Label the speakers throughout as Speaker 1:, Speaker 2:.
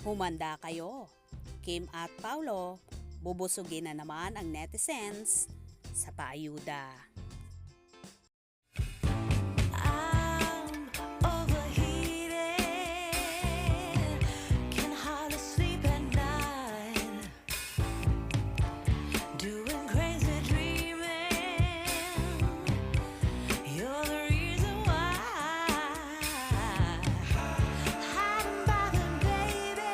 Speaker 1: Humanda kayo. Kim at Paulo, bubusugin na naman ang netizens sa paayuda.
Speaker 2: I'm overheated, can hardly sleep at night, doing crazy dreaming. You're the reason why. Hiding by the baby.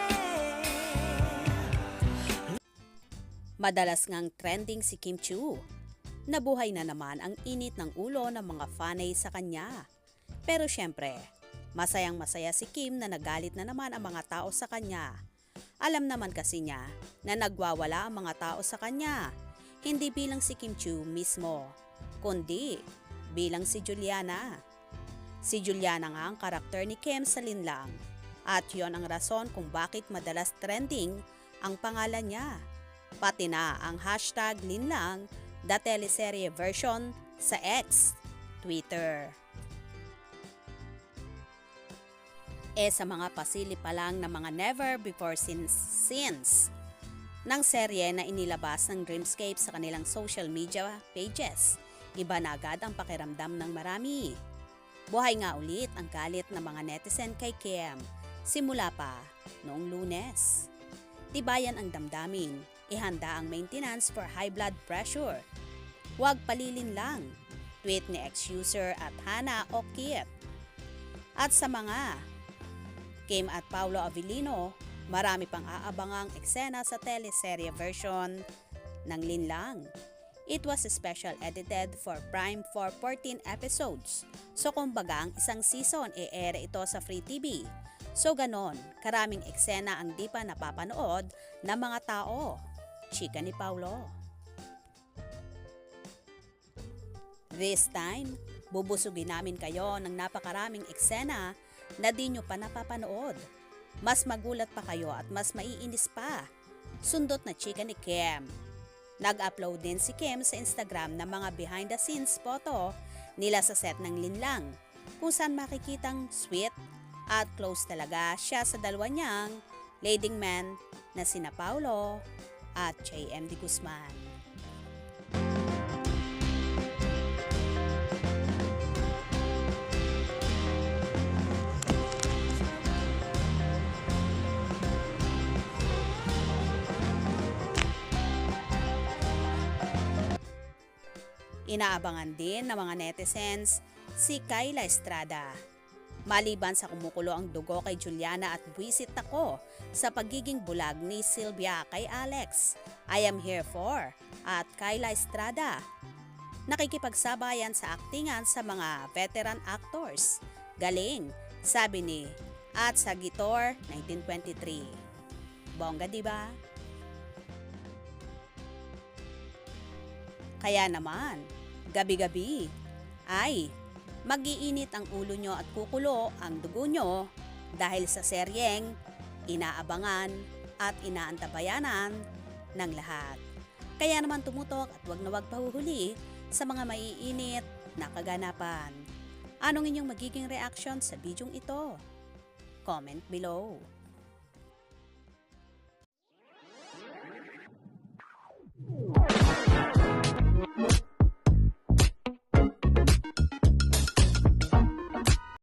Speaker 1: Madalas ngang trending si Kim Chiu. Nabuhay na naman ang init ng ulo ng mga fanay sa kanya. Pero syempre, masayang masaya si Kim na nagalit na naman ang mga tao sa kanya. Alam naman kasi niya na nagwawala ang mga tao sa kanya. Hindi bilang si Kim Chiu mismo, kundi bilang si Juliana. Si Juliana nga ang karakter ni Kim sa Linlang. At yon ang rason kung bakit madalas trending ang pangalan niya. Pati na ang hashtag Linlang, the teleserye version sa X, Twitter. Sa mga pasilip pa lang ng mga never before seen scenes ng serye na inilabas ng Dreamscape sa kanilang social media pages, iba na agad ang pakiramdam ng marami. Buhay nga ulit ang galit ng mga netizen kay Kim, simula pa noong Lunes. Tibayan ang damdamin, ihanda ang maintenance for high blood pressure. Huwag palilin lang, tweet ni ex-user at Hana Okit. At sa mga Kim at Paulo Avellino, marami pang aabangang eksena sa teleserye version ng Linlang. It was special edited for Prime for 14 episodes. So kumbaga ang isang season e-ere ito sa Free TV. So ganon, karaming eksena ang di pa napapanood ng mga tao. Chika ni Paulo. This time, bubusugin namin kayo ng napakaraming eksena na di nyo pa napapanood. Mas magulat pa kayo at mas maiinis pa. Sundot na chika ni Kim. Nag-upload din si Kim sa Instagram ng mga behind the scenes photo nila sa set ng Linlang, kung saan makikitang sweet at close talaga siya sa dalawa niyang leading man na sina Paulo at JM De Guzman. Inaabangan din ng mga netizens si Kyla Estrada. Maliban sa kumukulo ang dugo kay Juliana at buwisit ako sa pagiging bulag ni Sylvia kay Alex, I am here for at Kyla Estrada. Nakikipagsabayan sa aktingan sa mga veteran actors. Galing, sabi ni at Sagitor 1923. Bongga diba? Kaya naman, gabi-gabi ay mag-iinit ang ulo nyo at kukulo ang dugo nyo dahil sa seryeng inaabangan at inaantabayanan ng lahat. Kaya naman tumutok at wag na wag pahuhuli sa mga maiinit na kaganapan. Anong inyong magiging reaction sa bidyong ito? Comment below.